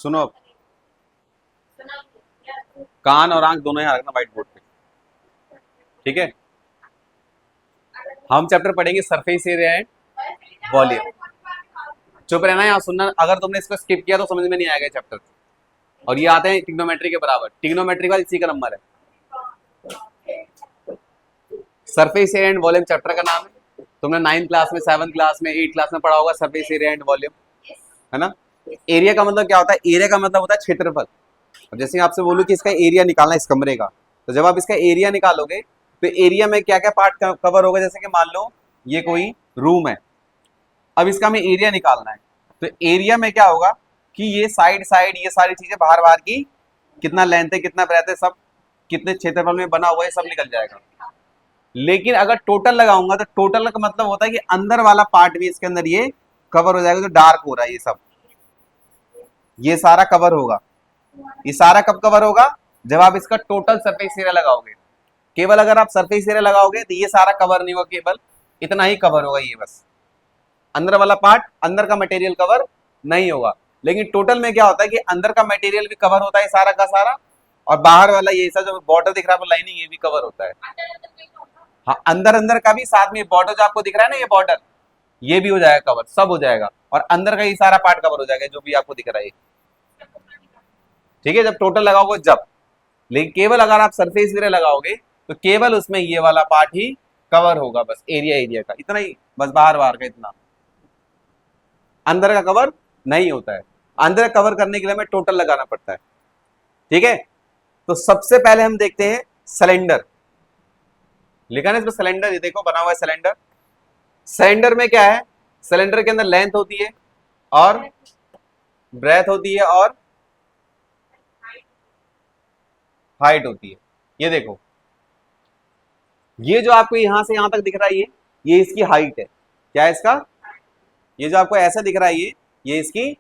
सुनो अब, कान और आंख दोनों यहाँ रखना व्हाइट बोर्ड पे। ठीक है, हम चैप्टर पढ़ेंगे सरफेस एरिया एंड वॉल्यूम। चुप रहना, यहाँ सुनना, अगर तुमने इसको स्किप किया तो समझ में नहीं आएगा चैप्टर। और ये आते हैं टिग्नोमेट्री के बराबर, टिग्नोमेट्री का इसी का नंबर है। Surface area and volume chapter का नाम है। तुमने 9th क्लास में, 7th क्लास में, 8th क्लास में पढ़ा होगा सरफेस एरिया एंड वॉल्यूम, है ना। एरिया का मतलब क्या होता है? एरिया का मतलब होता है क्षेत्रफल। अब जैसे आपसे बोलूं कि इसका एरिया निकालना है इस कमरे का, तो जब आप इसका एरिया निकालोगे तो एरिया में क्या क्या पार्ट कवर होगा। जैसे कि मान लो ये कोई रूम है, अब इसका हमें एरिया निकालना है, तो एरिया में क्या होगा कि ये साइड साइड ये सारी चीजें बाहर बाहर की, कितना लेंथ है कितना ब्रेथ है, सब कितने क्षेत्रफल में बना हुआ है सब निकल जाएगा। लेकिन अगर टोटल लगाऊंगा तो टोटल का मतलब होता है कि अंदर वाला पार्ट भी इसके अंदर ये कवर हो जाएगा। जो डार्क हो रहा है ये सब, ये सारा कवर होगा। ये सारा कब कवर होगा? जब आप इसका टोटल सरफेस एरिया लगाओगे। केवल अगर आप सरफेस एरिया लगाओगे तो ये सारा कवर नहीं होगा, केवल इतना ही कवर होगा, ये बस अंदर वाला पार्ट, अंदर का मटेरियल कवर नहीं होगा। लेकिन टोटल में क्या होता है कि अंदर का मटेरियल भी कवर होता है सारा का सारा, और बाहर वाला ये सब जो बॉर्डर दिख रहा है लाइनिंग, ये भी कवर होता है। हाँ, अंदर अंदर का भी, साथ में बॉर्डर जो आपको दिख रहा है ना, ये बॉर्डर, ये भी हो जाएगा कवर, सब हो जाएगा, और अंदर का ये सारा पार्ट कवर हो जाएगा जो भी आपको दिख रहा है। ठीक है, जब टोटल लगाओगे जब। लेकिन केवल अगर आप सरफेस एरिया लगाओगे तो केवल उसमें ये वाला पार्ट ही कवर होगा, बस एरिया एरिया का इतना ही, बस बाहर बाहर का इतना, अंदर का कवर नहीं होता है। अंदर कवर करने के लिए हमें टोटल लगाना पड़ता है। ठीक है, तो सबसे पहले हम देखते हैं सिलेंडर। लिखा ना इसमें सिलेंडर, ये देखो बना हुआ है सिलेंडर। सिलेंडर में क्या है? सिलेंडर के अंदर लेंथ होती है और ब्रेथ होती है और हाइट होती है। ये देखो, ये जो आपको यहां से यहां तक दिख रहा है, ये इसकी हाइट है। क्या है इसका? ये जो आपको ऐसा दिख रहा है, ये इसकी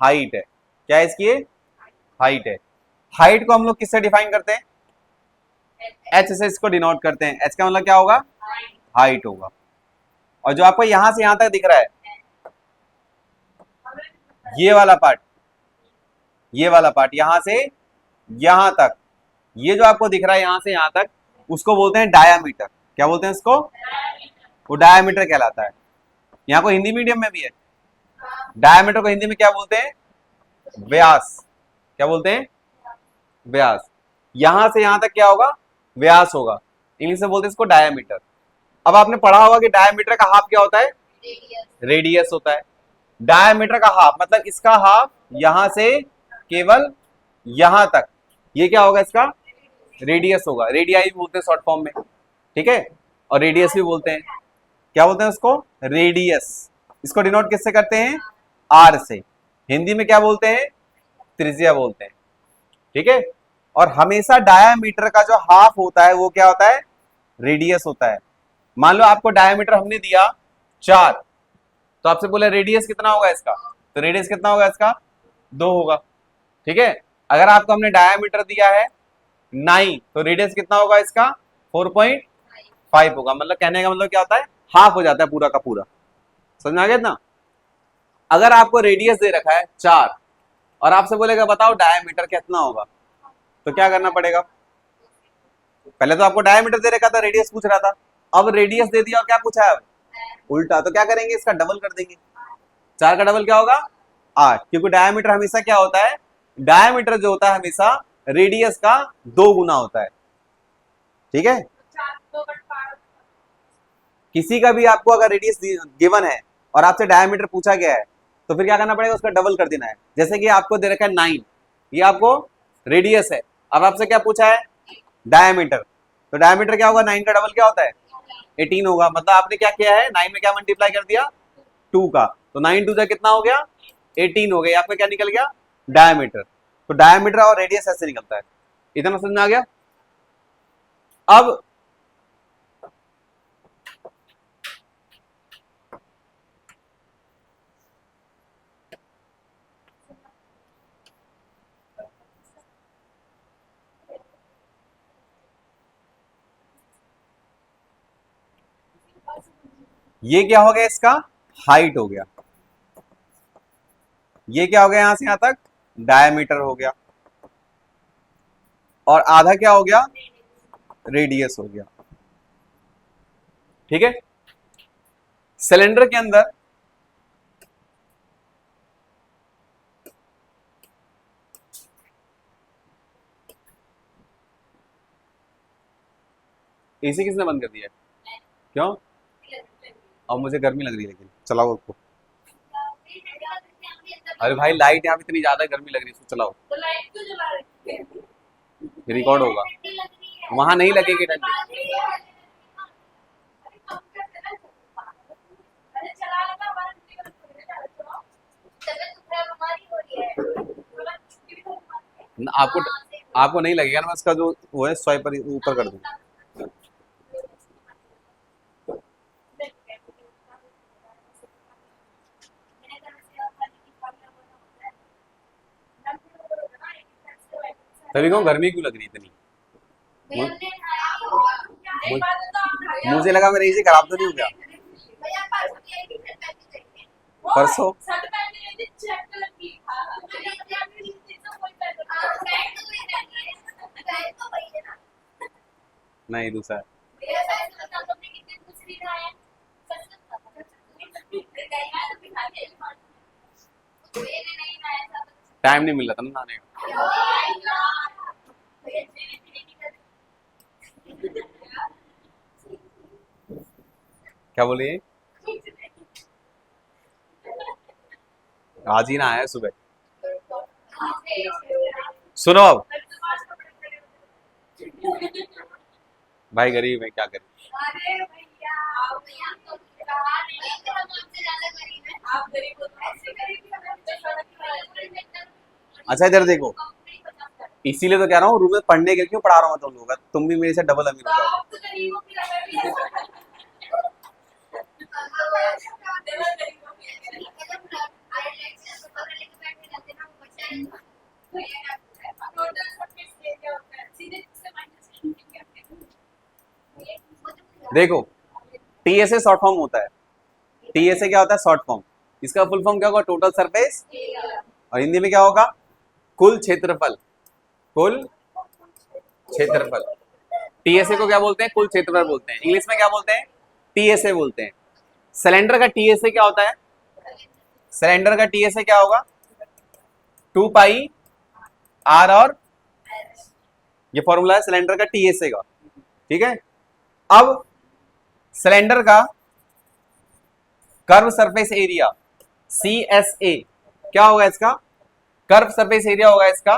हाइट है। क्या है इसकी? हाइट है। हाइट को हम लोग किससे डिफाइन करते हैं? एच से इसको डिनोट करते हैं। एच का मतलब क्या होगा? हाइट होगा। और जो आपको यहां से यहां तक दिख रहा है, ये वाला पार्ट, ये वाला पार्ट यहां से यहां तक, ये जो आपको दिख रहा है यहां से यहां तक, उसको बोलते हैं डायामीटर। क्या बोलते हैं इसको? वो डायामीटर कहलाता है। यहाँ को हिंदी मीडियम में भी है। डायामीटर को हिंदी में क्या बोलते हैं? व्यास। क्या बोलते हैं? व्यास। यहां से यहां तक क्या होगा? व्यास होगा। इंग्लिश में बोलते हैं इसको डायामीटर। अब आपने पढ़ा होगा कि डायामीटर का हाफ क्या होता है? रेडियस होता है। डायामीटर का हाफ मतलब इसका हाफ यहां से केवल यहां तक, ये क्या होगा? इसका रेडियस होगा। रेडियाई भी बोलते हैं शॉर्ट फॉर्म में। ठीक है, और रेडियस भी बोलते हैं। क्या बोलते हैं उसको? रेडियस। इसको डिनोट किससे करते हैं? आर से। हिंदी में क्या बोलते हैं? त्रिज्या बोलते हैं। ठीक है, और हमेशा डायामीटर का जो हाफ होता है वो क्या होता है? रेडियस होता है। मान लो आपको डायामीटर हमने दिया 4, तो आपसे बोले रेडियस कितना होगा इसका, तो रेडियस कितना होगा इसका? 2 होगा। ठीक है, अगर आपको हमने डायामीटर दिया है 9, तो रेडियस कितना होगा इसका? 4.5 होगा। मतलब कहने का मतलब क्या होता है? हाफ हो जाता है पूरा का पूरा। समझ में आ गया ना? अगर आपको रेडियस दे रखा है 4 और आपसे बोलेगा बताओ डायामीटर कितना होगा, तो क्या करना पड़ेगा? पहले तो आपको डायामीटर दे रखा था, रेडियस पूछ रहा था। अब रेडियस दे दिया और क्या पूछा है? अब उल्टा, तो क्या करेंगे? इसका डबल कर देंगे। 4 का डबल क्या होगा? 8, क्योंकि डायामीटर हमेशा क्या होता है? डायामीटर जो होता है हमेशा रेडियस का 2 गुना होता है। ठीक है, किसी का भी आपको अगर रेडियस गिवन है और आपसे डायमीटर पूछा गया है, तो फिर क्या करना पड़ेगा? उसका डबल कर देना है। जैसे कि आपको दे रखा है 9, ये आपको रेडियस है। अब आपसे क्या पूछा है? डायमीटर। तो डायमीटर क्या होगा? 9 का डबल क्या होता है? 18 होगा। मतलब आपने क्या किया है? 9 में क्या मल्टीप्लाई कर दिया? 2 का। तो 9 2 कितना हो गया? 18 हो गया। आपका क्या निकल गया? डायमीटर। तो डायमीटर और रेडियस ऐसे निकलता है। इतना समझ में आ गया? अब ये क्या हो गया? इसका हाइट हो गया। ये क्या हो गया? यहां से यहां तक डायमीटर हो गया, और आधा क्या हो गया, रेडियस हो गया। ठीक है। सिलेंडर के अंदर एसी किसने बंद कर दिया है? क्यों? अब मुझे गर्मी लग रही है, लेकिन चलाओ उसको। अरे भाई लाइट यहाँ पे इतनी ज्यादा गर्मी लग रही है, उसको चलाओ, तो लाइट क्यों जला रखी है? रिकॉर्ड होगा। वहां नहीं लगेगी ठंडी। अरे चला लेना, हमारा छुट्टी का थोड़ी ना चला चलाओ। तबीयत खराब हमारी हो रही है, थोड़ा छुट्टी भी तो हमारी है। आपको आपको नहीं लगेगा ना, मैं उसका जो वो है स्वाइप पर ऊपर कर दूंगा। तभी कहूँ गर्मी क्यों लग रही इतनी। मुझे लगा मेरा एसी खराब तो नहीं हो गया परसों। नहीं दूसरा टाइम नहीं मिल रहा था ना नहाने का। क्या बोलिए? आज ही ना आया सुबह। सुनो अब, भाई गरीब है, क्या करें। अरे भैया आप हमसे ज्यादा गरीब हैं। आप गरीब हो तो ऐसे गरीब अच्छा इधर देखो, इसीलिए तो कह रहा हूँ रूम में पढ़ने के लिए क्यों पढ़ा रहा हूँ तुम लोग, तुम भी मेरे से डबल अमीर हो जाओगे। आप तो गरीबों की लड़ाई देखो टीएसए शॉर्ट फॉर्म होता है। टीएसए क्या होता है? Short form. इसका फुल फॉर्म क्या होगा? टोटल सरफेस, और हिंदी में क्या होगा? कुल क्षेत्रफल। कुल क्षेत्रफल। टीएसए को क्या बोलते हैं? कुल क्षेत्रफल बोलते हैं। इंग्लिश में क्या बोलते हैं? टीएसए बोलते हैं। सिलेंडर का टीएसए क्या होता है? सिलेंडर का टीएसए क्या होगा? 2 पाई आर और ये फॉर्मूला है सिलेंडर का टीएसए का। ठीक है। अब सिलेंडर का कर्व सरफेस एरिया CSA क्या होगा? इसका कर्व सरफेस एरिया होगा इसका,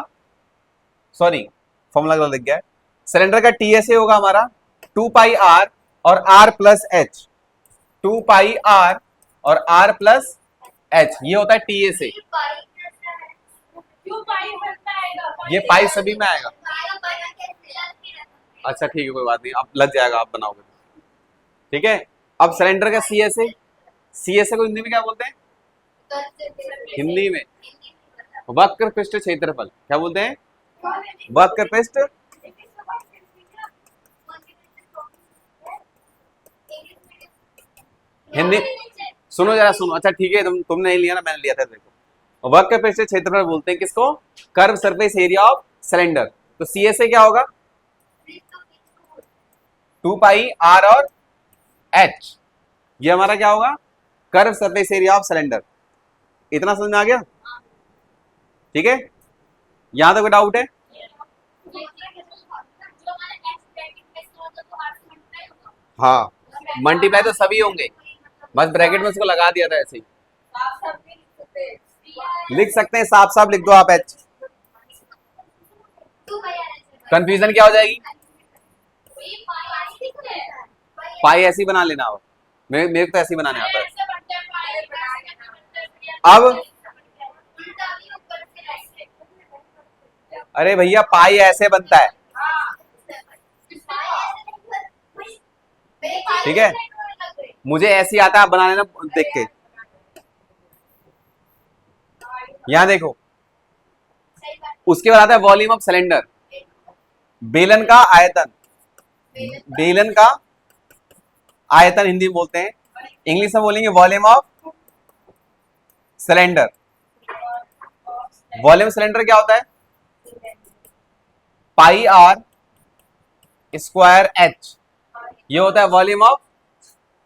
सॉरी फॉर्मूला गलत लिख गया है। सिलेंडर का टीएसए होगा हमारा 2 पाई आर और R plus H. 2 pi R और आर प्लस एच, ये होता है टीएसए। ये पाई सभी में आएगा। अच्छा ठीक है, कोई बात नहीं, अब लग जाएगा, आप बनाओगे। ठीक है। अब सिलेंडर का सीएसए, सीएसए को हिंदी में क्या बोलते हैं? हिंदी में वक्र पृष्ठ क्षेत्रफल। क्या बोलते हैं? वक्र पृष्ठ। हिंदी सुनो जरा सुनो। अच्छा ठीक है, तुमने नहीं लिया ना, मैंने लिया था। देखो वक्र पृष्ठ क्षेत्रफल बोलते हैं किसको? Curve surface area of cylinder. तो सीएसए क्या होगा? 2 पाई आर और एच, ये हमारा क्या होगा? Curve surface area of cylinder. इतना समझ में आ गया? ठीक है, यहां तक कोई डाउट है? हाँ मल्टीप्लाई तो सभी होंगे, बस ब्रैकेट में उसको लगा दिया था ऐसे ही। लिख सकते हैं, साफ साफ लिख दो आप एच। कंफ्यूजन क्या हो जाएगी? पाई ऐसी बना लेना। अब मेरे को तो ऐसे ही बनाने आता है। अब अरे भैया पाई ऐसे बनता है, ठीक है, मुझे ऐसे ही आता है, आप बना लेना देख के। यहां देखो, उसके बाद आता है वॉल्यूम ऑफ सिलेंडर, बेलन का आयतन। बेलन का आयतन हिंदी में बोलते हैं, इंग्लिश में बोलेंगे volume of cylinder. Volume cylinder क्या होता है? पाई आर स्क्वायर एच, ये होता है वॉल्यूम ऑफ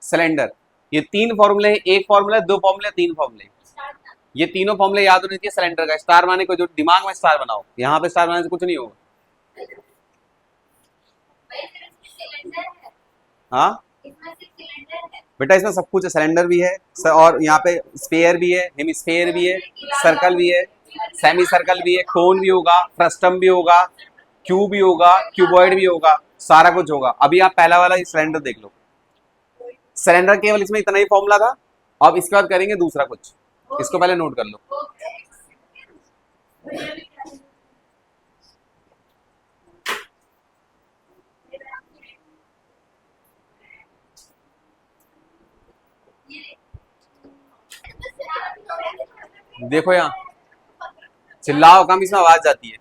सिलेंडर। ये तीन फॉर्मूले हैं, एक फॉर्मूला, दो फॉर्मूले, तीन फॉर्मूले। ये तीनों फॉर्मूले याद होने चाहिए सिलेंडर का। स्टार माने को जो दिमाग में स्टार बनाओ, यहाँ पे स्टार बनाने से कुछ नहीं होगा। हाँ बेटा, इसमें सब कुछ है, सिलेंडर भी है और यहाँ पे स्फीयर भी है, हेमिस्फीयर भी है, सर्कल भी है, सेमी सर्कल भी है, कोन भी होगा, फ्रस्टम भी होगा, क्यूब भी होगा, क्यूबॉइड भी होगा, सारा कुछ होगा। अभी आप पहला वाला सिलेंडर देख लो, सिलेंडर केवल इसमें इतना ही फॉर्मूला था। अब इसके बाद करेंगे दूसरा कुछ, इसको पहले नोट कर लो। देखो यहाँ चिल्लाओ कम, इसमें आवाज जाती है।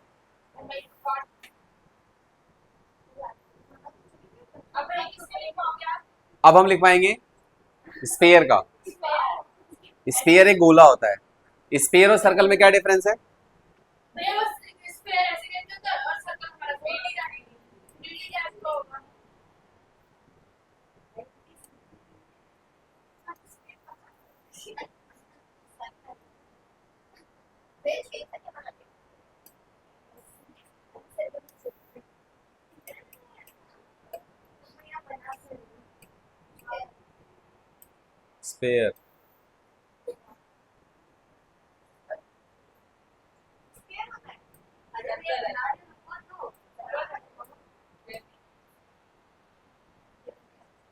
अब हम लिख पाएंगे स्फीयर का। स्फीयर एक गोला होता है। स्फीयर और सर्कल में क्या डिफरेंस है? स्फीयर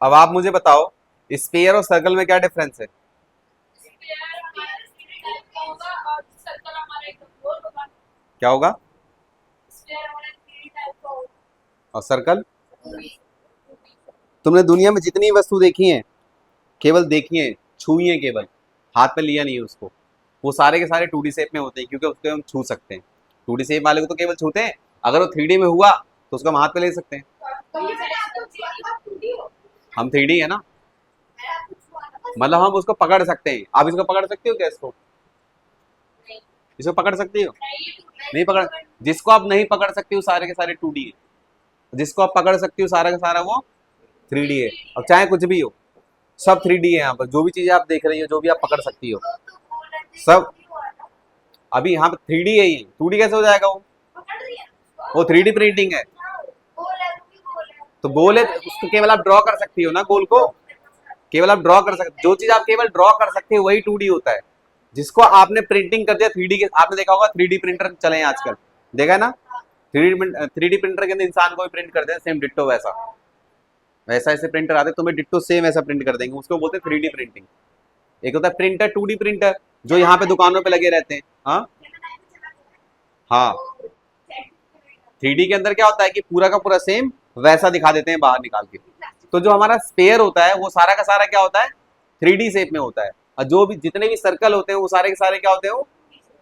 अब आप मुझे बताओ, स्फीयर और सर्कल में क्या डिफरेंस है? क्या होगा? और सर्कल? तुमने दुनिया में जितनी वस्तु देखी है, केवल देखी है, छुई है, केवल हाथ में लिया नहीं है उसको, वो सारे के सारे 2D शेप में होते हैं, क्योंकि उसको हम छू सकते हैं। 2D शेप वाले को तो केवल छूते हैं, अगर वो 3D में हुआ तो उसको हम हाथ पे ले सकते हैं। हम 3D है ना, मतलब हम उसको पकड़ सकते हैं। आप इसको पकड़ सकते हो क्या? इसको पकड़ सकती हो? नहीं पकड़। जिसको आप नहीं पकड़ सकते हो सारे के सारे 2D है, जिसको आप पकड़ सकते हो सारा का सारा वो 3D है। अब चाहे कुछ भी हो, सब 3D है। यहाँ पर जो भी चीजें आप देख रही हो, जो भी आप पकड़ सकती हो, सब अभी यहाँ पे 3D है। ये 2D कैसे हो जाएगा? वो 3D प्रिंटिंग है। तो गोल है, उसको केवल आप ड्रॉ कर सकती हो ना, गोल को केवल आप ड्रॉ कर सकते। जो चीज आप केवल ड्रॉ कर सकते हो वही 2D होता है। जिसको आपने प्रिंटिंग कर दिया 3D के, आपने देखा होगा 3D प्रिंटर चले हैं आजकल, देखा है ना? 3D प्रिंटर के अंदर इंसान को भी प्रिंट करते हैं, सेम डिट्टो वैसा वैसा ऐसे प्रिंटर आते हैं, तुम्हें डिट्टो सेम ऐसा प्रिंट कर देंगे, उसको बोलते हैं 3D प्रिंटिंग। एक होता है प्रिंटर 2D प्रिंटर, जो यहाँ पे दुकानों पे लगे रहते हैं। हाँ हाँ, 3D के अंदर क्या होता है कि पूरा का पूरा सेम वैसा दिखा देते हैं बाहर निकाल के। तो जो हमारा स्पेयर होता है वो सारा का सारा क्या होता है? 3D शेप में होता है। और जो भी जितने भी सर्कल होते हैं वो सारे के सारे क्या होते हैं? वो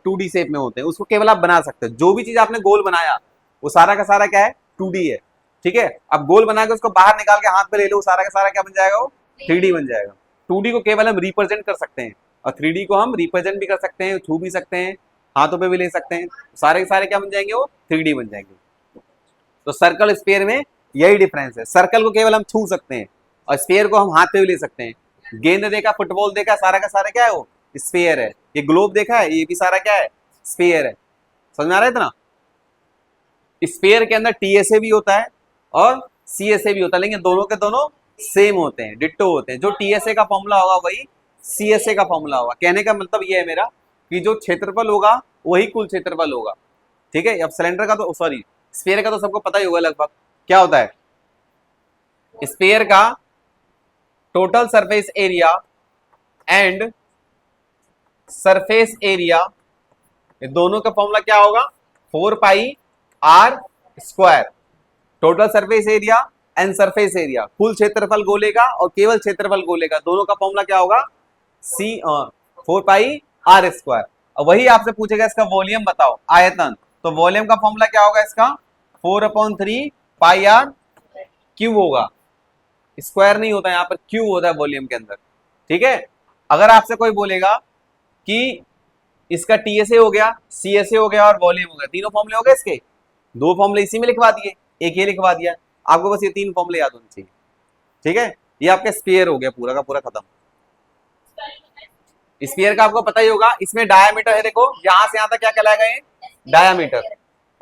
2D शेप में होते हैं। उसको केवल आप बना सकते हो। जो भी चीज आपने गोल बनाया वो सारा का सारा क्या है? 2D है। ठीक है, अब गोल बना के उसको बाहर निकाल के हाथ पे ले लो, सारा का सारा क्या बन जाएगा? वो 3D बन जाएगा। 2D को केवल हम रिप्रेजेंट कर सकते हैं और 3D को हम रिप्रेजेंट भी कर सकते हैं, छू भी सकते हैं, हाथों पे भी ले सकते हैं। सारे के सारे क्या बन जाएंगे? वो 3D बन जाएंगे। तो सर्कल स्फीयर में यही डिफरेंस है। सर्कल को केवल हम छू सकते हैं और स्फीयर को हम हाथ पे भी ले सकते हैं। गेंद देखा, फुटबॉल देखा, सारा का सारा क्या है? वो स्फीयर है। ये ग्लोब देखा है, ये भी सारा क्या है? स्फीयर है। समझ में आ रहा है इतना? स्फीयर के अंदर TSA भी होता है और CSA भी होता है, लेकिन दोनों के दोनों सेम होते हैं, डिट्टो होते हैं। जो TSA का फॉर्मूला होगा वही CSA का फॉर्मूला होगा। कहने का मतलब ये है मेरा कि जो क्षेत्रफल होगा वही कुल क्षेत्रफल होगा। ठीक है, अब सिलेंडर का तो सॉरी स्फीयर का तो सबको पता ही होगा लगभग। क्या होता है स्फीयर का? Total surface area and surface area, दोनों का फॉर्मूला क्या होगा? 4πr square. Total surface area and surface area, कुल क्षेत्रफल गोले का और केवल क्षेत्रफल गोले का, दोनों का फॉर्मूला क्या होगा? 4πr square. और वही आपसे पूछेगा इसका वॉल्यूम बताओ, आयतन। तो वॉल्यूम का फॉर्मूला क्या होगा इसका? 4/3πr क्यूब होगा। स्क्वायर नहीं होता, यहाँ पर क्यूब होता है वॉल्यूम के अंदर। ठीक है, अगर आपसे कोई बोलेगा कि इसका TSA हो गया, CSA हो गया और वॉल्यूम हो गया। तीनों फॉर्मूले हो गए इसके, दो फॉर्मूले इसी में लिखवा दिए, एक ये लिखवा दिया। आपको बस ये तीन फॉर्मूले याद होने चाहिए, ठीक है। ये आपका स्फीयर हो गया पूरा का पूरा खत्म। स्फीयर का आपको पता ही होगा, इसमें डायामीटर है, देखो यहां से यहां तक क्या कहलाएगा ये डायामीटर,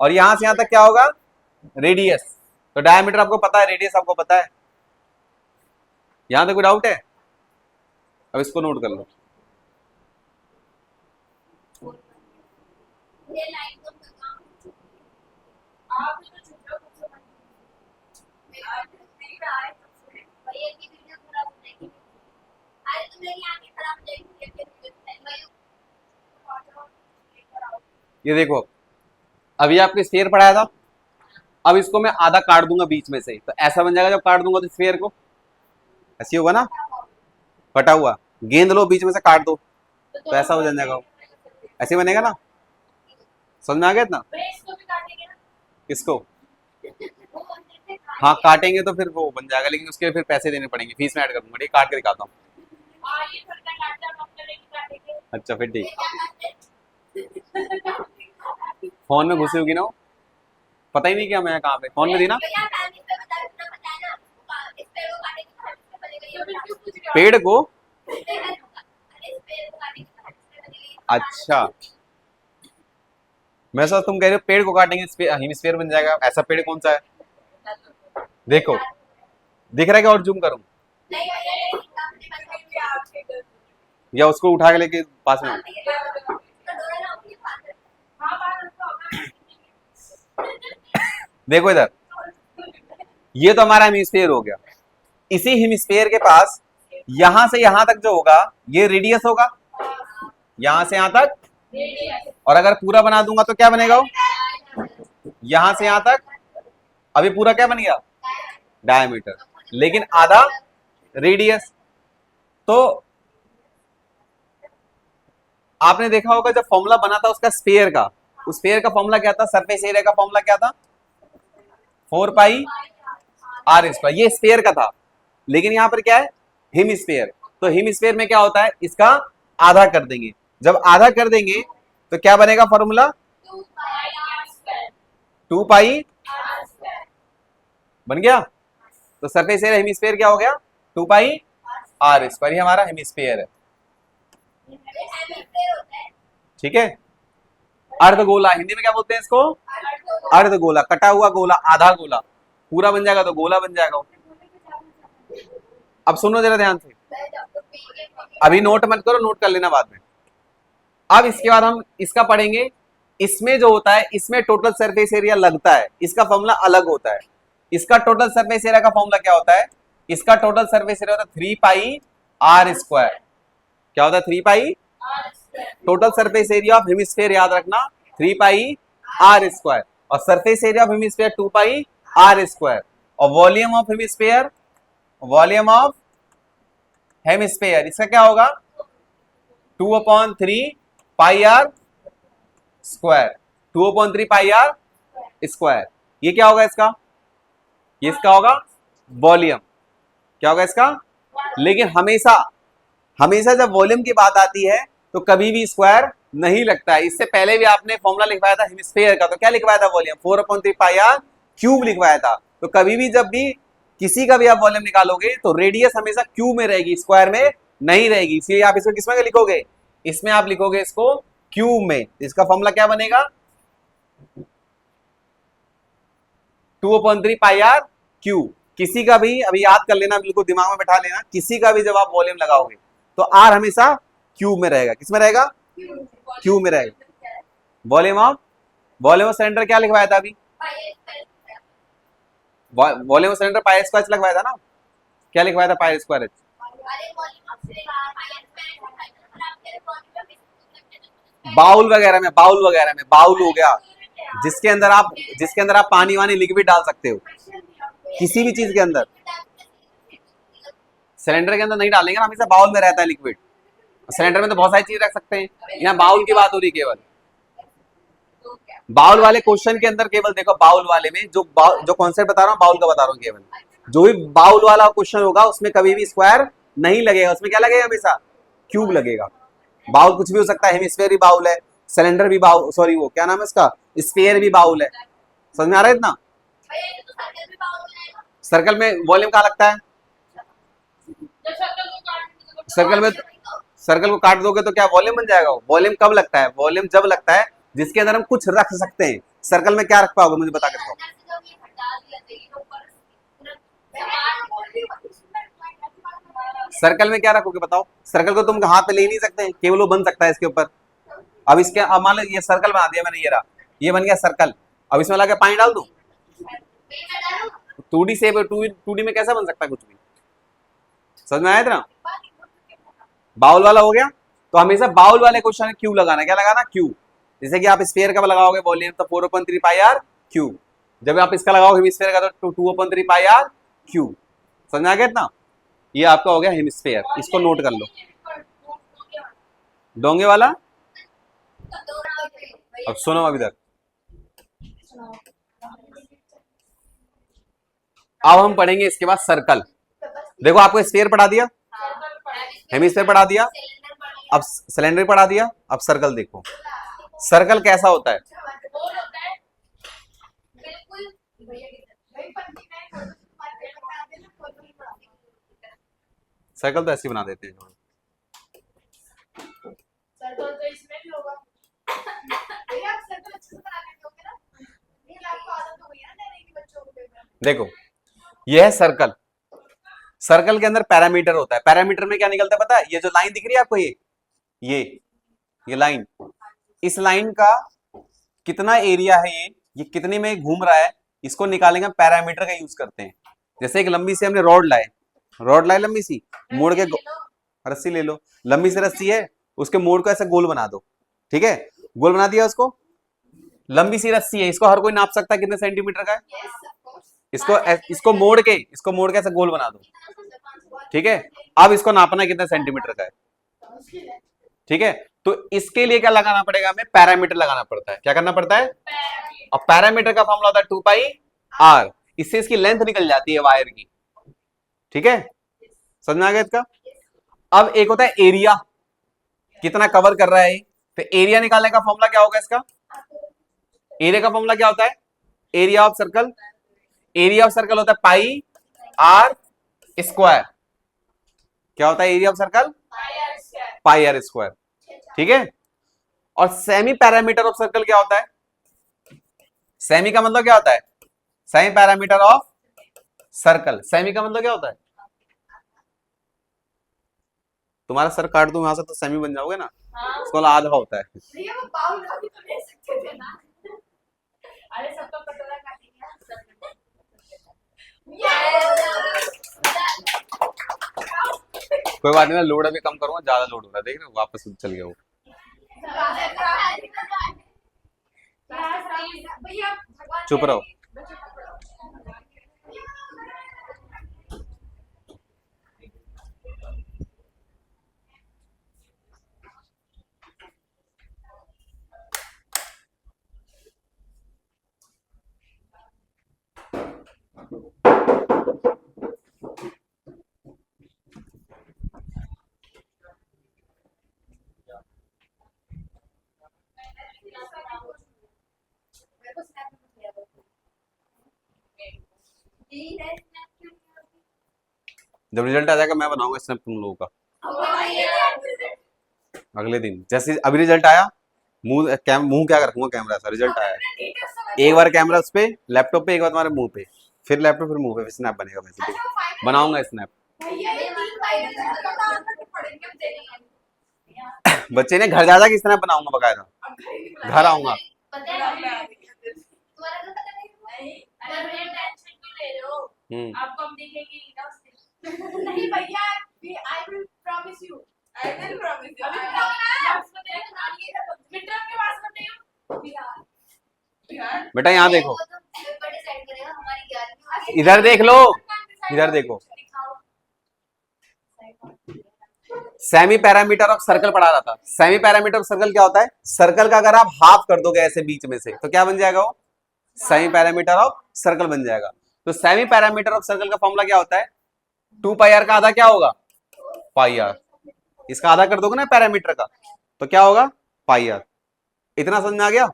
और यहां से यहां तक क्या होगा रेडियस। तो डायामीटर आपको पता है, रेडियस आपको पता है। यहां तक कोई डाउट है? अब इसको नोट कर लो। ये लाइन तो आप तो छोटा कुछ मेरा देख रहा है भैया की वीडियो खराब हो जाएगी। अरे तुम मेरी आंखें खराब हो जाएगी। ये देखो, अभी आपने स्फीयर पढ़ाया था, अब इसको मैं आधा काट दूंगा बीच में से, तो ऐसा बन जाएगा। जब काट दूंगा तो स्फीयर को ऐसी होगा ना, कटा हुआ। गेंद लो बीच में से काट दो तो ऐसा हो जाएगा, ऐसे बनेगा ना। समझ में आ गया इतना? किसको? हाँ काटेंगे तो फिर वो बन जाएगा, लेकिन उसके लिए फिर पैसे देने पड़ेंगे, फीस में ऐड कर दूंगा। ठीक, काट के दिखाता हूँ। अच्छा फिर ठीक, फोन में घुसी होगी ना वो, पता ही नहीं क्या मैं कहाँ पे, फोन में थी ना। पेड़ को, अच्छा मैं सोचा तुम कह रहे हो पेड़ को काटेंगे हेमिस्फीयर बन जाएगा। ऐसा पेड़ कौन सा है? देखो दिख रहा है क्या? और जूम करूं या उसको उठा के लेके पास में? देखो इधर, ये तो हमारा हेमिस्फीयर हो गया। इसी हेमिस्फीयर के पास यहां से यहां तक जो होगा ये रेडियस होगा, यहां से यहां तक। और अगर पूरा बना दूंगा तो क्या बनेगा वो? यहां से यहां तक। अभी पूरा क्या बन गया? डायमीटर, लेकिन आधा रेडियस। तो आपने देखा होगा जब फॉर्मूला बना था उसका स्फीयर का, उस स्फीयर का फॉर्मूला क्या था? सरफेस एरिया का फॉर्मूला क्या था? 4 पाई आर स्क्वायर। ये स्फीयर का था, लेकिन यहां पर क्या है? हेमिस्फीयर। तो हेमिस्फीयर में क्या होता है? इसका आधा कर देंगे। जब आधा कर देंगे तो क्या बनेगा फॉर्मूला? 2 पाई बन गया। तो सरफेस एरिया हेमिस्फीयर क्या हो गया? 2 पाई आर स्क्वायर। ये हमारा हेमिस्फीयर है, ठीक है। अर्धगोला, हिंदी में क्या बोलते हैं इसको? अर्धगोला, कटा हुआ गोला, आधा गोला। पूरा बन जाएगा तो गोला बन जाएगा। अब सुनो जरा ध्यान से, अभी नोट मत करो, नोट कर लेना बाद में। अब इसके बाद हम इसका पढ़ेंगे। इसमें जो होता है, इसमें टोटल सरफेस एरिया लगता है, इसका फॉर्मूला अलग होता है। इसका टोटल सरफेस एरिया का फॉर्मूला क्या होता है? इसका टोटल सरफेस एरिया होता है 3 पाई आर स्क्वायर। क्या होता है? 3 pi. Total surface area of hemisphere याद रखना 3 पाई आर स्क्वायर, और surface area of hemisphere 2 pi are square. और volume of hemisphere, volume of hemisphere इसका क्या होगा? 2/3 pi are square. 2/3 pi are square. ये क्या होगा इसका? ये इसका होगा वॉल्यूम। क्या होगा इसका? लेकिन हमेशा हमेशा जब वॉल्यूम की बात आती है तो कभी भी स्क्वायर नहीं लगता है। इससे पहले भी आपने फॉर्मूला लिखवाया था हेमिस्फीयर का, तो क्या लिखवाया था? वॉल्यूम 4/3 पाई आर क्यूब लिखवाया था। तो कभी भी जब भी किसी का भी आप वॉल्यूम निकालोगे तो रेडियस हमेशा क्यूब में रहेगी, स्क्वायर में नहीं रहेगी। इसलिए आप इसको किसमें लिखोगे? इसमें आप लिखोगे इसको क्यूब में। इसका फॉर्मूला क्या बनेगा? 2/3 पाई आर क्यूब। किसी का भी अभी याद कर लेना, बिल्कुल दिमाग में बैठा लेना, किसी का भी जब आप वॉल्यूम लगाओगे तो आर हमेशा क्यूब में रहेगा। किस में रहेगा? क्यूब में रहेगा। वॉल्यूम ऑफ सिलेंडर क्या लिखवाया था अभी? Volume of cylinder pi square लगवाया था ना। क्या लिखवाया था? Pi square. बाउल वगैरह में, बाउल हो गया जिसके अंदर आप पानी वानी लिक्विड डाल सकते हो, किसी भी चीज के अंदर। सिलेंडर के अंदर नहीं डालेंगे ना, हमेशा बाउल में रहता है लिक्विड। सिलेंडर में तो बहुत सारी चीज रख सकते हैं, यहाँ बाउल की बात हो रही केवल। बाउल वाले क्वेश्चन के अंदर केवल देखो, बाउल वाले में जो कॉन्सेप्ट बता रहा हूँ बाउल का बता रहा हूँ केवल। जो भी बाउल वाला क्वेश्चन होगा उसमें कभी भी स्क्वायर नहीं लगेगा, उसमें क्या लगेगा? हमेशा क्यूब लगेगा। बाउल कुछ भी हो सकता है, हेमिस्फेयर भी बाउल है, सिलेंडर भी बाउल, सॉरी वो क्या नाम है इसका, स्फीयर भी बाउल है। समझ में आ रहा है इतना? भैया ये तो सर्कल भी बाउल हो जाएगा। सर्कल में वॉल्यूम कहाँ लगता है? जब सर्कल को काट देंगे तो सर्कल में, सर्कल को काट दोगे तो क्या वॉल्यूम बन जाएगा? वॉल्यूम कब लगता है? वॉल्यूम जब लगता है जिसके अंदर हम कुछ रख सकते हैं। सर्कल में क्या रख पाओगे मुझे बता के बताओ। अंदर से जब ये हटा दिया तो ये ऊपर पूरा सामान बोल रही हूँ सर्कल में क्या रखोगे बताओ? सर्कल को तुम हाथ पे ले ही नहीं सकते, केवल वो बन सकता है इसके ऊपर। अब इसके, अब मान लो ये सर्कल बना दिया मैंने, ये रहा, ये बन गया सर्कल। अब इसमें लगा पानी डाल दूं? 2D से 2D में कैसा बन सकता है कुछ भी? समझ में आया इतना? बाउल वाला हो गया। तो हमेशा बाउल वाले क्वेश्चन में क्यू लगाना, क्या लगाना? क्यू। जैसे कि आप स्फीयर का लगाओगे वॉल्यूम तो 4/3 पाई आर क्यू, जब आप इसका लगाओगे हेमिस्फीयर का तो 2/3 पाई आर क्यू। समझ में आ गया इतना? ये आपका हो गया हेमिस्फीयर, इसको नोट कर लो। डोंगे वाला, अब सुनो अभी तक। अब हम पढ़ेंगे इसके बाद सर्कल। देखो आपको स्फीयर पढ़ा दिया, हेमिस्फीयर पढ़ा दिया, अब सिलेंडर पढ़ा दिया, अब सर्कल देखो। सर्कल कैसा होता है? सर्कल तो ऐसे ही बना देते हैं। सर्कल तो इसमें भी होगा। भैया आप सर्कल अच्छे से बना लेते होंगे ना? नहीं आपको आदत हो गई है ना देने की बच्चों को पेपर। देखो यह है सर्कल। सर्कल के अंदर पैरामीटर होता है। पैरामीटर में क्या निकलता है पता है? ये जो लाइन दिख रही है आपको, ये लाइन, इस लाइन का कितना एरिया है, ये कितने में घूम रहा है, इसको निकालेंगे। पैरामीटर का यूज करते हैं। जैसे एक लंबी सी हमने रॉड लाए लंबी सी, मोड़ के रस्सी ले लो, लंबी सी रस्सी है, उसके मोड़ को ऐसे गोल बना दो। ठीक है, गोल बना दिया उसको। लंबी सी रस्सी है, इसको हर कोई नाप सकता है कितने सेंटीमीटर का है। इसको मोड़ के ऐसे गोल बना दो। ठीक है, अब इसको नापना है कितने सेंटीमीटर का है। ठीक है, तो इसके लिए क्या लगाना पड़ेगा? हमें पैरामीटर लगाना पड़ता है। क्या करना पड़ता है? और पैरामीटर का फॉर्मूला होता है 2 पाई आर। इससे इसकी लेंथ निकल जाती है वायर की। ठीक है, समझ में आ गया इसका? अब एक होता है एरिया, कितना कवर कर रहा है। तो एरिया निकालने का फॉर्मूला क्या होगा इसका? एरिया का फॉर्मूला क्या होता है? Area of circle, area of circle होता है पाई आर स्क्वायर। क्या होता है area of circle? Pi are square. ठीक है, और सेमी पैरामीटर ऑफ सर्कल क्या होता है? सेमी का मतलब क्या होता है? Semi parameter of circle. Semi का मतलब क्या होता है? तुम्हारा सर काट दूं यहां से तो सेमी बन जाओगे ना। इसको आधा होता है। भैया वो बाउल का भी तो ले सकते थे ना। अरे सबका कटोरा काटेंगे। कोई बात नहीं, मैं लोड अभी कम करूंगा, ज्यादा लोड हो रहा है। देख रहे हो वापस चल गया वो। भैया भगवान चुप रहो। जब रिजल्ट आ जाएगा मैं बनाऊंगा स्नैप तुम लोगों का अगले दिन। जैसे अभी रिजल्ट आया, मुंह क्या रखूंगा कैमरा सा, रिजल्ट आया एक बार कैमरा उस पे लैपटॉप पे, एक बार तुम्हारे मुंह पे, फिर लैपटॉप, फिर मुंह पे, स्नैप बनेगा। वैसे भी बनाऊंगा स्नैप। बच्चे ने घर जा जा के स्नैप बनाऊंगा बकायदा, घर आऊंगा। आपको हम देखेंगे नहीं भैया, I will promise you. I will promise you. Midterm के पास मत नहीं बिहार। बेटा यहाँ देखो, इधर देख लो, इधर देखो। सेमी पैरामीटर ऑफ सर्कल पढ़ा रहा था। सेमी पैरामीटर ऑफ सर्कल क्या होता है? सर्कल का अगर आप हाफ कर दोगे ऐसे बीच में से तो क्या बन जाएगा? वो सेमी पैरामीटर ऑफ सर्कल बन जाएगा। तो सेमी पैरामीटर ऑफ सर्कल का फॉर्मूला क्या होता है? 2 पाई आर का आधा क्या होगा? पाई आर। इसका आधा कर दोगे ना पैरामीटर का, तो क्या होगा पाई आर। इतना समझ में आ गया।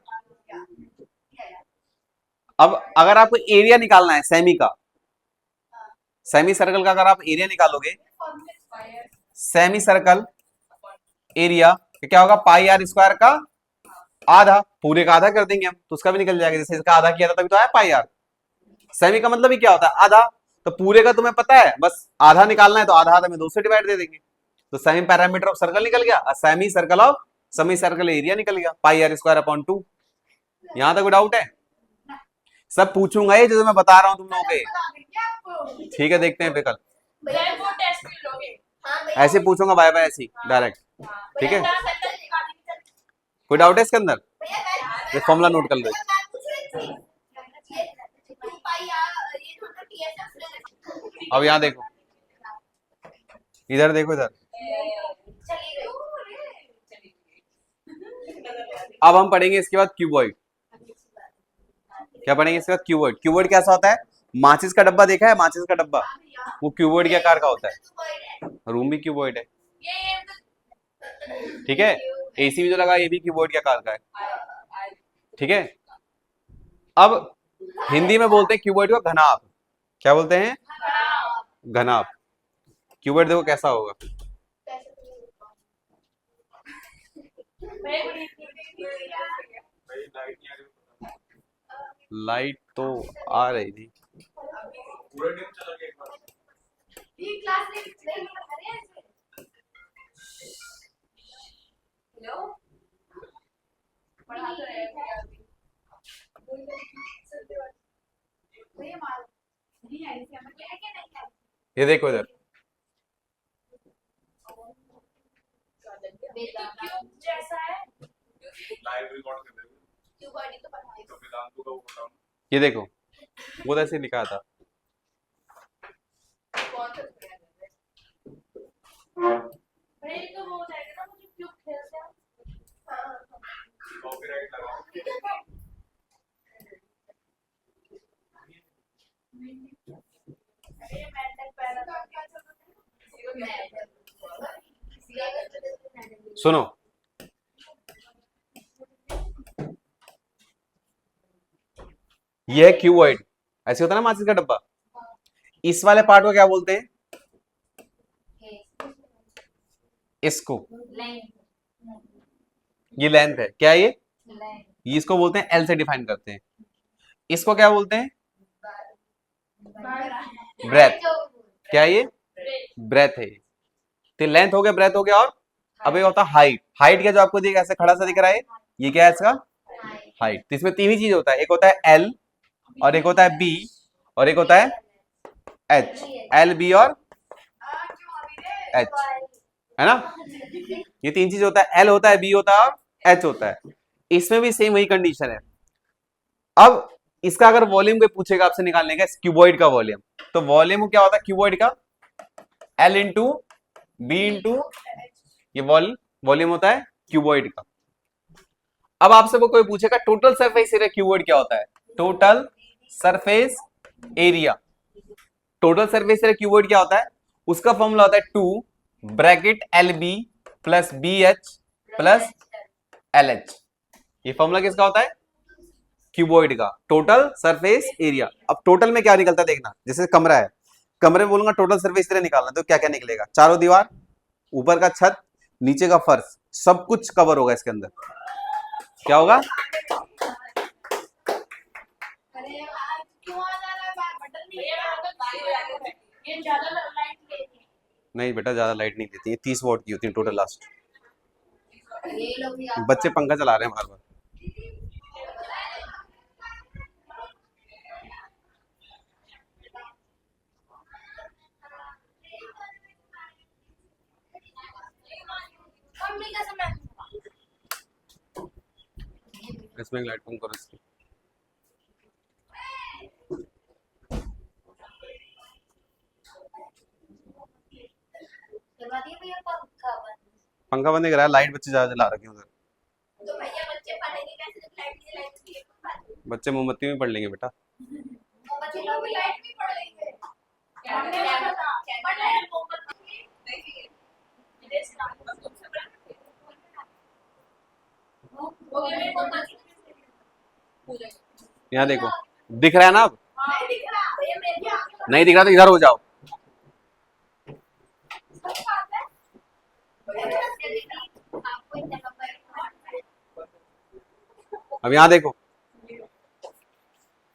अब अगर आपको एरिया निकालना है सेमी का, सेमी सर्कल का अगर आप एरिया निकालोगे, सेमी सर्कल एरिया तो क्या होगा पाई आर स्क्वायर का आधा, पूरे का आधा कर देंगे हम तो उसका भी निकल जाएगा। जैसे इसका आधा किया था तभी तो आया पाई आर। सेमी का मतलब ही क्या होता है आधा, तो पूरे का तुम्हें पता है, बस आधा निकालना है तो आधा आधा में 2 से डिवाइड दे देंगे, तो सेमी पैरामीटर ऑफ सर्कल निकल गया और semi circle of semi circle area निकल गया पाई आर स्क्वायर अपॉन 2। यहां तक कोई डाउट है? सब पूछूंगा ये जो मैं बता रहा हूं तुम लोगों के, ठीक है देखते हैं फिर कल। भैया वो टेस्ट भी लोगे। हाँ भैया, ऐसे पूछूंगा बाय बाय ऐसे डायरेक्ट, ठीक है। कोई डाउट है इसके अंदर? भैया मैं ये फॉर्मूला नोट कर लो। भैया मैं पूछ रही थी ये 2 पाई आर ये जो होता TSF अब यहाँ देखो, इधर देखो, इधर चली गई। अब हम पढ़ेंगे इसके बाद क्यूबॉइड। क्या पढ़ेंगे इसके बाद? क्यूबॉइड। क्यूबॉइड कैसा होता है? माचिस का डब्बा देखा है? माचिस का डब्बा वो क्यूबॉइड के आकार का होता है। रूम भी क्यूबॉइड है, ठीक है। एसी भी जो लगा ये भी क्यूबॉइड के आकार का है, ठीक है। अब हिंदी में बोलते हैं क्यूबॉइड को घनाभ। क्या बोलते हैं? घनाभ। क्यूबॉइड देखो कैसा होगा। लाइट तो आ रही थी। ये क्लास में नहीं पढ़ा रहे हैं हेलो पढ़ा तो रहे हैं भैया मार नहीं आई थी हमें क्या क्या नहीं आई ये देखो इधर, क्यों जैसा है लाइव रिकॉर्ड कर देंगे क्यों बॉडी तो बनाई तो वेदांतु का वो बताओ। ये देखो वो तो ऐसे लिखा था। कौन सा भैया तो वो हो जाएगा ना मुझे क्यों खेलते हैं कॉपीराइट लगा अरे मेंटल पैरा का क्या चल रहा है सुनो, ये है क्यूबॉइड, ऐसे होता है ना माचिस का डब्बा। इस वाले पार्ट को क्या बोलते हैं? इसको, ये लेंथ है क्या? ये इसको बोलते हैं एल से डिफाइन करते हैं। इसको क्या बोलते हैं? ब्रेथ। क्या ये? ब्रेथ है। तो लेंथ हो गया, ब्रेथ हो गया, और अब ये होता है हाइट। हाइट क्या जो आपको दिख ऐसे खड़ा सा दिख रहा है, ये क्या है इसका? हाइट। तो इसमें 3 ही चीज होता है, एक होता है एल, और एक होता है बी, और एक होता है एच। एल, बी और एच, है ना? ये 3 चीज होता है, एल होता है, बी होता है और एच होता है। इसमें भी सेम वही कंडीशन है। अब इसका अगर वॉल्यूम कोई पूछेगा आपसे निकालने का, क्यूबॉइड का वॉल्यूम, तो वॉल्यूम क्या होता है क्यूबॉइड का? एल इंटू बी इंटू ये वॉल्यूम होता है क्यूबॉइड का। अब आपसे वो कोई पूछेगा टोटल सरफेस एरिया क्यूबॉइड क्या होता है? Total surface area. Total surface area cuboid क्या होता है? उसका फॉर्मूला होता है 2 bracket L B plus B H plus L H. ये फॉर्मूला किसका होता है? क्यूबॉइड का, टोटल सरफेस एरिया। अब टोटल में क्या निकलता है देखना, जैसे कमरा है, कमरे में बोलूंगा टोटल सरफेस एरिया निकालना, तो क्या क्या निकलेगा? चारों दीवार, ऊपर का छत, नीचे का फर्श, सब कुछ कवर होगा इसके अंदर। क्या होगा? अरे आज क्यों आ जा रहा है बार बटन नहीं है ये ज्यादा लाइट लेती है नहीं बेटा ज्यादा लाइट नहीं देती है, 30 वॉट की होती है टोटल लास्ट। ये लोग भी आप बच्चे पंखा चला रहे हैं बार बार। मम्मी का समय इसमें लाइट कम करो इसकी। करवा दिए भैया पंखा बंद। पंखा बंद नहीं करा, लाइट बच्चे ज्यादा जला रखे हैं उधर। तो भैया बच्चे पढ़ेंगे कैसे जब लाइट की है बच्चे मोमबत्ती में पढ़ लेंगे बेटा। बच्चे लोग भी लाइट भी पढ़ लेंगे हमने पढ़ा था पढ़ लेंगे मोमबत्ती देखिए हो गया मेरे को यहाँ देखो, दिख रहा है ना अब? नहीं दिख रहा भैया मेरे को नहीं दिख रहा तो इधर हो जाओ। सच बात है आपको इतना नंबर अब यहाँ देखो,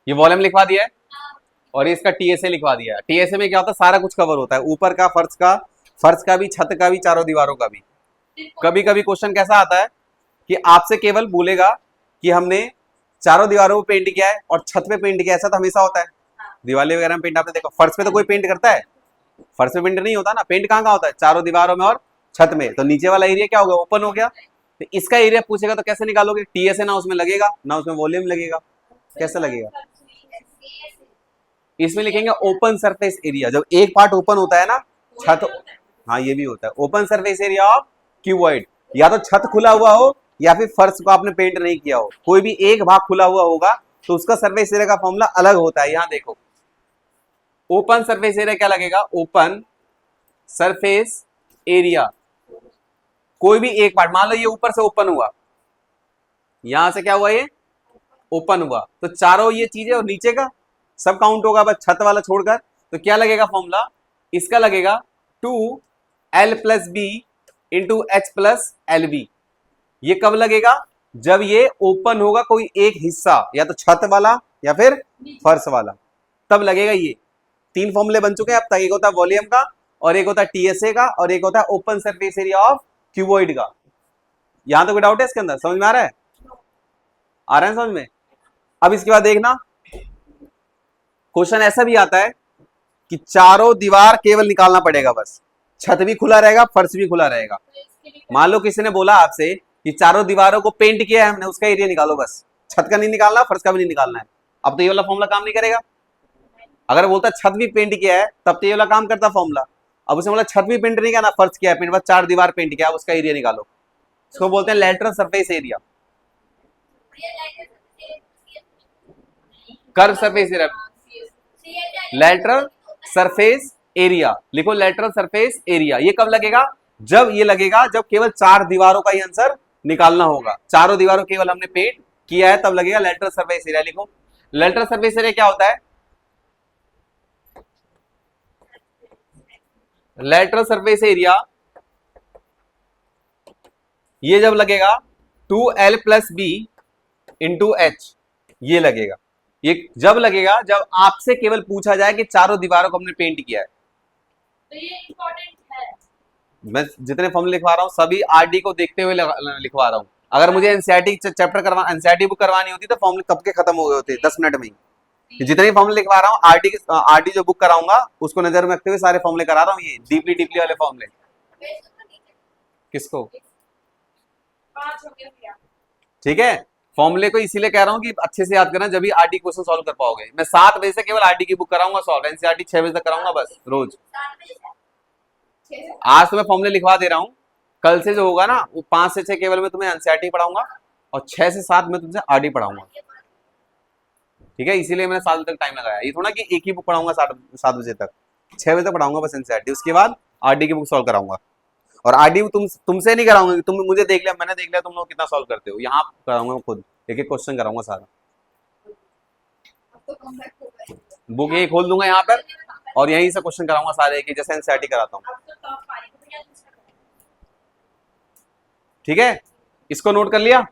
ये वॉल्यूम लिखवा दिया है और ये इसका टीएसए लिखवा दिया है। टीएसए में क्या होता है, सारा कुछ कवर होता है, ऊपर का, फर्श का भी, छत का भी, चारों दीवारों का भी। कभी कभी क्वेश्चन कैसा आता है कि आपसे केवल बोलेगा कि हमने चारों दीवारों पे पेंट किया है और छत पे पेंट किया है। ऐसा तो हमेशा होता है, दिवाली वगैरह में पेंट आपने देखा। फर्श पे तो कोई पेंट करता है? फर्श पे पेंट नहीं होता ना। पेंट कहाँ होता है? चारों दीवारों में और छत में। तो नीचे वाला एरिया क्या हो गया? ओपन हो गया। तो इसका एरिया पूछेगा तो कैसे निकालोगे? टीएसए ना उसमें लगेगा ना उसमें वॉल्यूम लगेगा, कैसे लगेगा? इसमें लिखेंगे ओपन सरफेस एरिया। जब एक पार्ट ओपन होता है ना, छत, हाँ ये भी होता है open surface area of cuboid. या तो छत खुला हुआ हो या फिर फर्श को आपने पेंट नहीं किया हो, कोई भी एक भाग खुला हुआ होगा तो उसका सरफेस एरिया का फॉर्मूला अलग होता है। यहां देखो, ओपन सरफेस एरिया क्या लगेगा? ओपन सरफेस एरिया, कोई भी एक पार्ट, मान लो ये ऊपर से ओपन हुआ, यहां से क्या हुआ, ये ओपन हुआ, तो चारों ये चीजें और नीचे का सब काउंट होगा, बस छत वाला छोड़कर। तो क्या लगेगा फॉर्मूला? इसका लगेगा 2l + b into H plus L B. ये कब लगेगा? जब ये ओपन होगा कोई एक हिस्सा, या तो छत वाला या फिर फर्श वाला, तब लगेगा। ये तीन फॉर्मूले बन चुके हैं अब तक। एक होता है वॉल्यूम का, और एक होता है टीएसए का, और एक होता है open surface area of cuboid का। यहां तो कोई डाउट है इसके अंदर? समझ में आ रहा है? आ रहा है समझ में? अब इसके बाद देखना, क्वेश्चन ऐसा भी आता है कि चारों दीवार केवल निकालना पड़ेगा, बस छत भी खुला रहेगा, फर्श भी खुला रहेगा। मान लो किसी ने बोला आपसे कि चारों दीवारों को पेंट किया है हमने, उसका एरिया निकालो, बस छत का नहीं निकालना, फर्श का भी नहीं निकालना है। अब तो ये वाला फॉर्मूला काम नहीं करेगा। अगर बोलता छत भी पेंट किया है तब तो ये वाला काम करता फॉर्मूला। अब उसने बोला छत भी पेंट नहीं किया ना, फर्श किया है पेंट, बस चार दीवार पेंट किया, उसका एरिया निकालो। इसको बोलते हैं lateral surface area, curve surface area, lateral surface area. लिखो लैटरल सरफेस एरिया। ये कब लगेगा? जब ये लगेगा जब केवल चार दीवारों का ही आंसर निकालना होगा, चारों दीवारों केवल हमने पेंट किया है, तब लगेगा लैटरल सरफेस एरिया। लिखो लैटरल सरफेस एरिया क्या होता है? लैटरल सरफेस एरिया ये जब लगेगा 2l + b इंटू एच, ये लगेगा। ये जब लगेगा जब आपसे केवल पूछा जाए कि चारों दीवारों को हमने पेंट किया है। तो ये इम्पोर्टेंट है। मैं जितने फॉर्मूले लिखवा रहा हूँ सभी आरडी को देखते हुए लिखवा रहा हूँ। अगर मुझे एनसीईआरटी चैप्टर एनसीईआरटी बुक करवानी होती तो फॉर्मूले कब के खत्म हो गए होते 10 मिनट में ही। जितने फॉर्मूले लिखवा रहा हूँ आरडी जो बुक कराऊंगा उसको नजर में रखते हुए सारे फॉर्मूले करा रहा हूँ, ये डीपली वाले फॉर्मूले। किसको? 5 हो गया भैया। ठीक है, फॉर्मूले को इसीलिए कह रहा हूँ कि अच्छे से याद करना, जब भी आरडी क्वेश्चन सॉल्व कर पाओगे। मैं 7 बजे से केवल आरडी की बुक कराऊंगा सॉल्व, एनसीईआरटी 6 बजे तक कराऊंगा बस रोज। आज तो मैं फॉर्मूले लिखवा दे रहा हूँ, कल से जो होगा ना वो 5 से 6 केवल मैं तुम्हें एनसीईआरटी पढ़ाऊंगा और 6 से 7 में तुमसे आरडी पढ़ाऊंगा। ठीक है, इसीलिए मैंने 7 बजे तक टाइम लगाया। ये थोड़ा कि एक ही बुक पढ़ाऊंगा 7 बजे तक, 6 बजे तक पढ़ाऊंगा बस एनसीईआरटी, उसके बाद आरडी की बुक सॉल्व कराऊंगा। और आरडी तुमसे नहीं कराऊंगा, तुम मुझे देख लिया, मैंने देख लिया तुम लोग कितना सॉल्व करते हो, यहाँ कराऊंगा मैं खुद, एक एक क्वेश्चन कराऊंगा सारा। बुक यही खोल दूंगा यहाँ पर और यहीं से क्वेश्चन कराऊंगा सारे, एक जैसे एनसीईआरटी कराता हूँ। ठीक है, इसको नोट कर लिया?